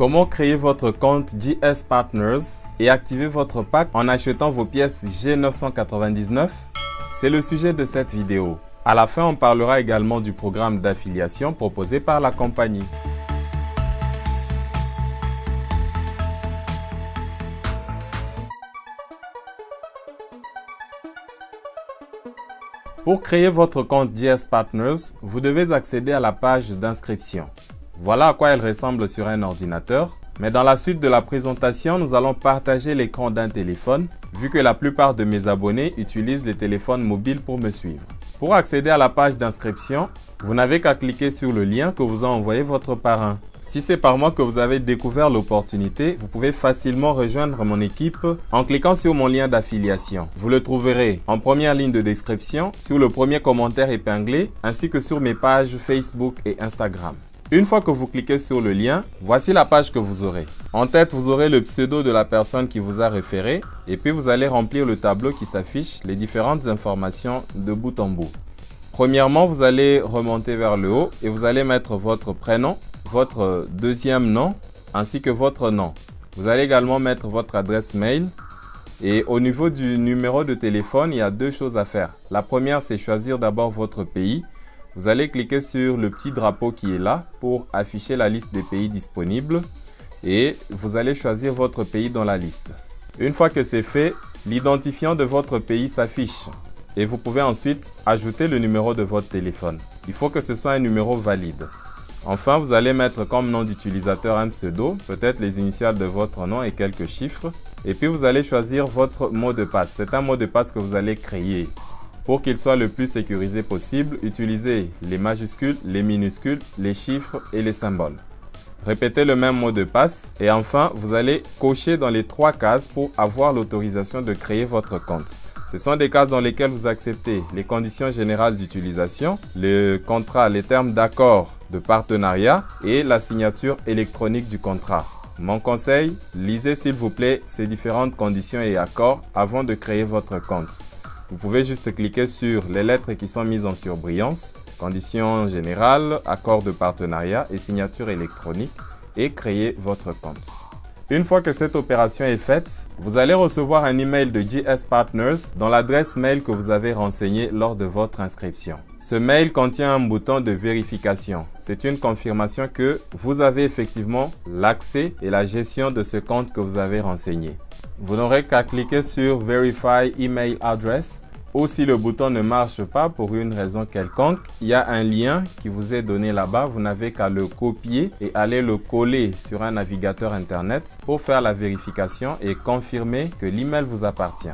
Comment créer votre compte JS Partners et activer votre pack en achetant vos pièces G999? C'est le sujet de cette vidéo. À la fin, on parlera également du programme d'affiliation proposé par la compagnie. Pour créer votre compte JS Partners, vous devez accéder à la page d'inscription. Voilà à quoi elle ressemble sur un ordinateur. Mais dans la suite de la présentation, nous allons partager l'écran d'un téléphone, vu que la plupart de mes abonnés utilisent les téléphones mobiles pour me suivre. Pour accéder à la page d'inscription, vous n'avez qu'à cliquer sur le lien que vous a envoyé votre parrain. Si c'est par moi que vous avez découvert l'opportunité, vous pouvez facilement rejoindre mon équipe en cliquant sur mon lien d'affiliation. Vous le trouverez en première ligne de description, sur le premier commentaire épinglé, ainsi que sur mes pages Facebook et Instagram. Une fois que vous cliquez sur le lien, voici la page que vous aurez. En tête, vous aurez le pseudo de la personne qui vous a référé et puis vous allez remplir le tableau qui s'affiche les différentes informations de bout en bout. Premièrement, vous allez remonter vers le haut et vous allez mettre votre prénom, votre deuxième nom ainsi que votre nom. Vous allez également mettre votre adresse mail et au niveau du numéro de téléphone, il y a deux choses à faire. La première, c'est choisir d'abord votre pays. Vous allez cliquer sur le petit drapeau qui est là pour afficher la liste des pays disponibles et vous allez choisir votre pays dans la liste. Une fois que c'est fait, l'identifiant de votre pays s'affiche et vous pouvez ensuite ajouter le numéro de votre téléphone. Il faut que ce soit un numéro valide. Enfin, vous allez mettre comme nom d'utilisateur un pseudo, peut-être les initiales de votre nom et quelques chiffres. Et puis vous allez choisir votre mot de passe. C'est un mot de passe que vous allez créer. Pour qu'il soit le plus sécurisé possible, utilisez les majuscules, les minuscules, les chiffres et les symboles. Répétez le même mot de passe et enfin, vous allez cocher dans les 3 cases pour avoir l'autorisation de créer votre compte. Ce sont des cases dans lesquelles vous acceptez les conditions générales d'utilisation, le contrat, les termes d'accord de partenariat et la signature électronique du contrat. Mon conseil, lisez s'il vous plaît ces différentes conditions et accords avant de créer votre compte. Vous pouvez juste cliquer sur les lettres qui sont mises en surbrillance, conditions générales, accord de partenariat et signature électronique et créer votre compte. Une fois que cette opération est faite, vous allez recevoir un email de JS Partners dans l'adresse mail que vous avez renseignée lors de votre inscription. Ce mail contient un bouton de vérification. C'est une confirmation que vous avez effectivement l'accès et la gestion de ce compte que vous avez renseigné. Vous n'aurez qu'à cliquer sur Verify Email Address ou si le bouton ne marche pas pour une raison quelconque, il y a un lien qui vous est donné là-bas. Vous n'avez qu'à le copier et aller le coller sur un navigateur internet pour faire la vérification et confirmer que l'email vous appartient.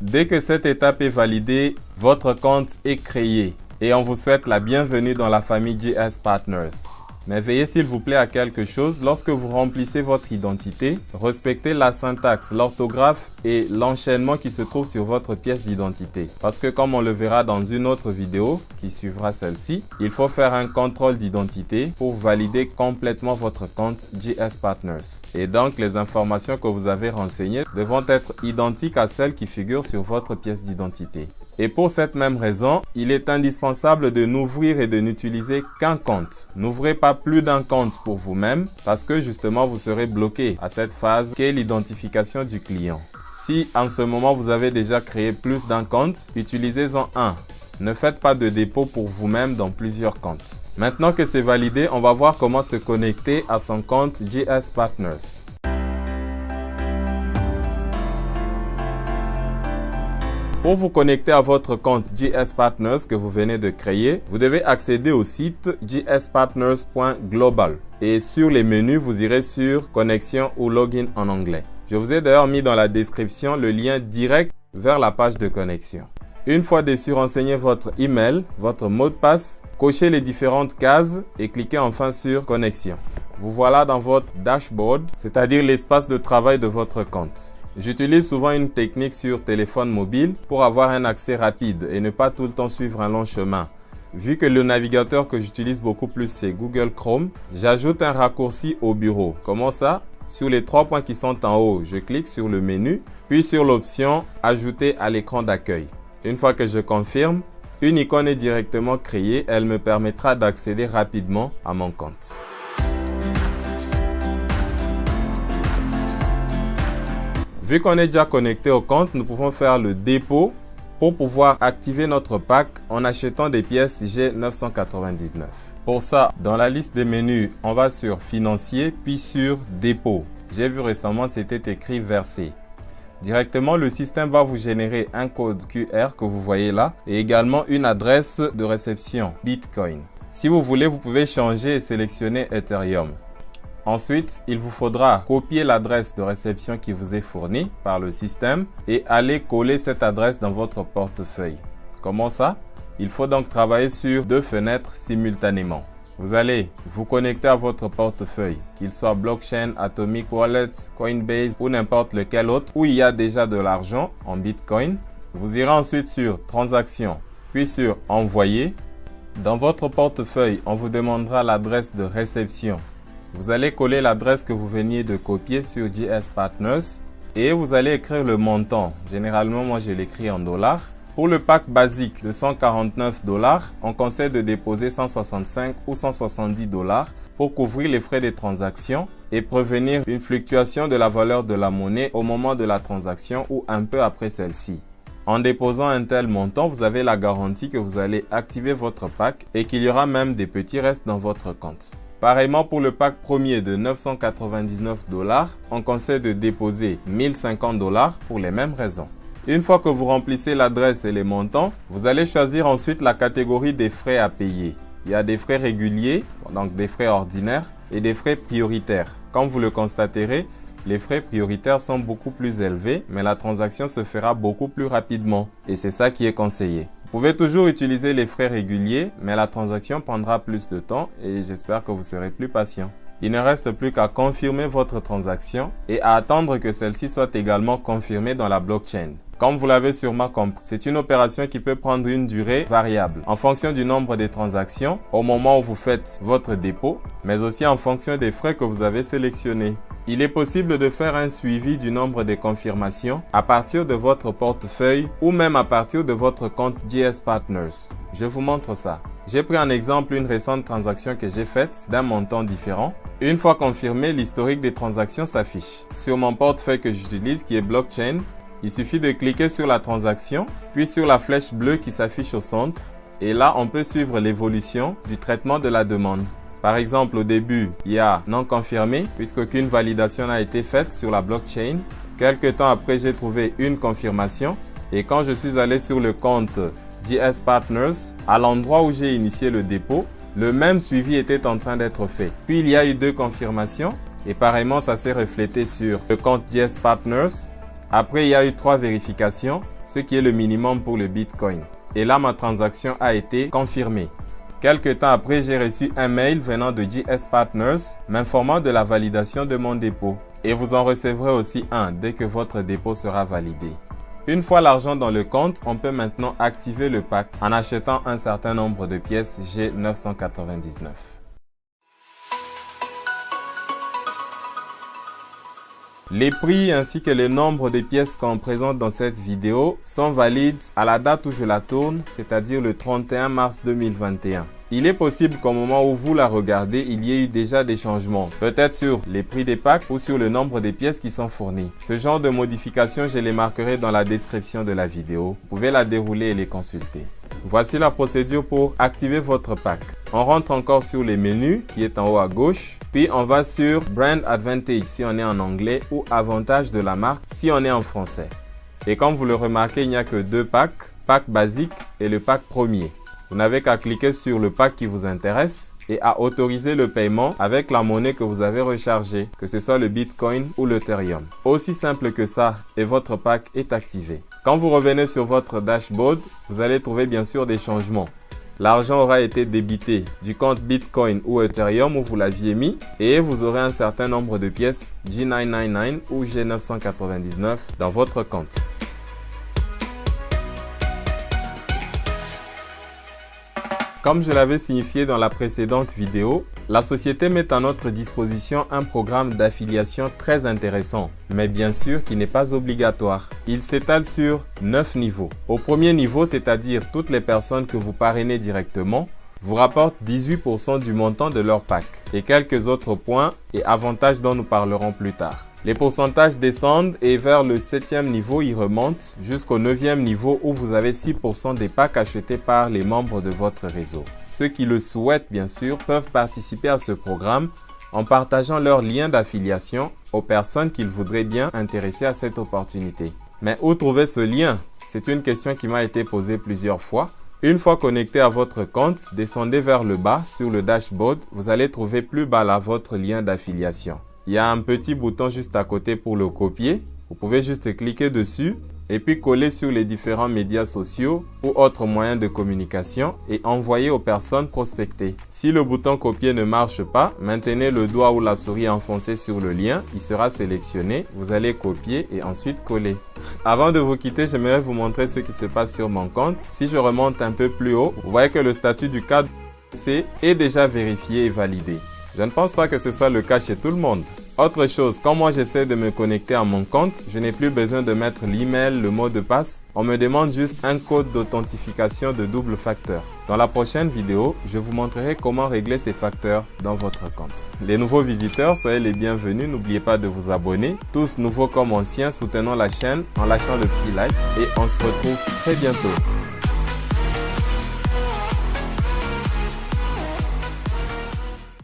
Dès que cette étape est validée, votre compte est créé et on vous souhaite la bienvenue dans la famille JS Partners. Mais veillez s'il vous plaît à quelque chose, lorsque vous remplissez votre identité, respectez la syntaxe, l'orthographe et l'enchaînement qui se trouve sur votre pièce d'identité. Parce que comme on le verra dans une autre vidéo qui suivra celle-ci, il faut faire un contrôle d'identité pour valider complètement votre compte JS Partners. Et donc les informations que vous avez renseignées devront être identiques à celles qui figurent sur votre pièce d'identité. Et pour cette même raison, il est indispensable de n'ouvrir et de n'utiliser qu'un compte. N'ouvrez pas plus d'un compte pour vous-même parce que justement vous serez bloqué à cette phase qui est l'identification du client. Si en ce moment vous avez déjà créé plus d'un compte, utilisez-en un. Ne faites pas de dépôt pour vous-même dans plusieurs comptes. Maintenant que c'est validé, on va voir comment se connecter à son compte JS Partners. Pour vous connecter à votre compte JS Partners que vous venez de créer, vous devez accéder au site jspartners.global et sur les menus, vous irez sur Connexion ou Login en anglais. Je vous ai d'ailleurs mis dans la description le lien direct vers la page de connexion. Une fois dessus, renseignez votre email, votre mot de passe, cochez les différentes cases et cliquez enfin sur Connexion. Vous voilà dans votre dashboard, c'est-à-dire l'espace de travail de votre compte. J'utilise souvent une technique sur téléphone mobile pour avoir un accès rapide et ne pas tout le temps suivre un long chemin. Vu que le navigateur que j'utilise beaucoup plus c'est Google Chrome, j'ajoute un raccourci au bureau. Comment ça? Sur les 3 points qui sont en haut, je clique sur le menu, puis sur l'option « Ajouter à l'écran d'accueil ». Une fois que je confirme, une icône est directement créée. Elle me permettra d'accéder rapidement à mon compte. Vu qu'on est déjà connecté au compte, nous pouvons faire le dépôt pour pouvoir activer notre pack en achetant des pièces G999. Pour ça, dans la liste des menus, on va sur Financier, puis sur Dépôt. J'ai vu récemment, c'était écrit Verser. Directement, le système va vous générer un code QR que vous voyez là et également une adresse de réception Bitcoin. Si vous voulez, vous pouvez changer et sélectionner Ethereum. Ensuite, il vous faudra copier l'adresse de réception qui vous est fournie par le système et aller coller cette adresse dans votre portefeuille. Comment ça? Il faut donc travailler sur 2 fenêtres simultanément. Vous allez vous connecter à votre portefeuille, qu'il soit blockchain, Atomic Wallet, Coinbase ou n'importe lequel autre où il y a déjà de l'argent en Bitcoin. Vous irez ensuite sur Transactions, puis sur Envoyer. Dans votre portefeuille, on vous demandera l'adresse de réception. Vous allez coller l'adresse que vous veniez de copier sur JS Partners et vous allez écrire le montant. Généralement, moi, je l'écris en dollars. Pour le pack basique de 149 $, on conseille de déposer 165 ou 170 $ pour couvrir les frais des transactions et prévenir une fluctuation de la valeur de la monnaie au moment de la transaction ou un peu après celle-ci. En déposant un tel montant, vous avez la garantie que vous allez activer votre pack et qu'il y aura même des petits restes dans votre compte. Pareillement pour le pack premier de 999 $, on conseille de déposer 1050 $ pour les mêmes raisons. Une fois que vous remplissez l'adresse et les montants, vous allez choisir ensuite la catégorie des frais à payer. Il y a des frais réguliers, donc des frais ordinaires, et des frais prioritaires. Comme vous le constaterez, les frais prioritaires sont beaucoup plus élevés, mais la transaction se fera beaucoup plus rapidement. Et c'est ça qui est conseillé. Vous pouvez toujours utiliser les frais réguliers, mais la transaction prendra plus de temps et j'espère que vous serez plus patient. Il ne reste plus qu'à confirmer votre transaction et à attendre que celle-ci soit également confirmée dans la blockchain. Comme vous l'avez sûrement compris, c'est une opération qui peut prendre une durée variable en fonction du nombre de transactions au moment où vous faites votre dépôt, mais aussi en fonction des frais que vous avez sélectionnés. Il est possible de faire un suivi du nombre de confirmations à partir de votre portefeuille ou même à partir de votre compte JS Partners. Je vous montre ça. J'ai pris en exemple une récente transaction que j'ai faite d'un montant différent. Une fois confirmé, l'historique des transactions s'affiche. Sur mon portefeuille que j'utilise qui est blockchain, il suffit de cliquer sur la transaction, puis sur la flèche bleue qui s'affiche au centre. Et là, on peut suivre l'évolution du traitement de la demande. Par exemple, au début, il y a non confirmé puisqu'aucune validation n'a été faite sur la blockchain. Quelques temps après, j'ai trouvé une confirmation. Et quand je suis allé sur le compte JS Partners, à l'endroit où j'ai initié le dépôt, le même suivi était en train d'être fait. Puis il y a eu 2 confirmations et pareillement, ça s'est reflété sur le compte JS Partners. Après, il y a eu 3 vérifications, ce qui est le minimum pour le Bitcoin. Et là, ma transaction a été confirmée. Quelques temps après, j'ai reçu un mail venant de JS Partners m'informant de la validation de mon dépôt. Et vous en recevrez aussi un dès que votre dépôt sera validé. Une fois l'argent dans le compte, on peut maintenant activer le pack en achetant un certain nombre de pièces G999. Les prix ainsi que le nombre de pièces qu'on présente dans cette vidéo sont valides à la date où je la tourne, c'est-à-dire le 31 mars 2021. Il est possible qu'au moment où vous la regardez, il y ait eu déjà des changements, peut-être sur les prix des packs ou sur le nombre de pièces qui sont fournies. Ce genre de modifications, je les marquerai dans la description de la vidéo. Vous pouvez la dérouler et les consulter. Voici la procédure pour activer votre pack. On rentre encore sur les menus qui est en haut à gauche. Puis on va sur Brand Advantage si on est en anglais ou Avantage de la marque si on est en français. Et comme vous le remarquez, il n'y a que 2 packs, pack basique et le pack premier. Vous n'avez qu'à cliquer sur le pack qui vous intéresse et à autoriser le paiement avec la monnaie que vous avez rechargée, que ce soit le Bitcoin ou l'Ethereum. Aussi simple que ça et votre pack est activé. Quand vous revenez sur votre dashboard, vous allez trouver bien sûr des changements. L'argent aura été débité du compte Bitcoin ou Ethereum où vous l'aviez mis et vous aurez un certain nombre de pièces G999 ou G999 dans votre compte. Comme je l'avais signifié dans la précédente vidéo, la société met à notre disposition un programme d'affiliation très intéressant, mais bien sûr qui n'est pas obligatoire. Il s'étale sur 9 niveaux. Au premier niveau, c'est-à-dire toutes les personnes que vous parrainez directement, vous rapportent 18% du montant de leur pack et quelques autres points et avantages dont nous parlerons plus tard. Les pourcentages descendent et vers le 7e niveau, ils remontent jusqu'au 9e niveau où vous avez 6% des packs achetés par les membres de votre réseau. Ceux qui le souhaitent, bien sûr, peuvent participer à ce programme en partageant leur lien d'affiliation aux personnes qu'ils voudraient bien intéresser à cette opportunité. Mais où trouver ce lien? C'est une question qui m'a été posée plusieurs fois. Une fois connecté à votre compte, descendez vers le bas sur le dashboard. Vous allez trouver plus bas là votre lien d'affiliation. Il y a un petit bouton juste à côté pour le copier. Vous pouvez juste cliquer dessus et puis coller sur les différents médias sociaux ou autres moyens de communication et envoyer aux personnes prospectées. Si le bouton copier ne marche pas, maintenez le doigt ou la souris enfoncé sur le lien, il sera sélectionné, vous allez copier et ensuite coller. Avant de vous quitter, j'aimerais vous montrer ce qui se passe sur mon compte. Si je remonte un peu plus haut, vous voyez que le statut du cadre C est déjà vérifié et validé. Je ne pense pas que ce soit le cas chez tout le monde. Autre chose, quand moi j'essaie de me connecter à mon compte, je n'ai plus besoin de mettre l'email, le mot de passe. On me demande juste un code d'authentification de double facteur. Dans la prochaine vidéo, je vous montrerai comment régler ces facteurs dans votre compte. Les nouveaux visiteurs, soyez les bienvenus. N'oubliez pas de vous abonner. Tous nouveaux comme anciens, soutenons la chaîne en lâchant le petit like et on se retrouve très bientôt.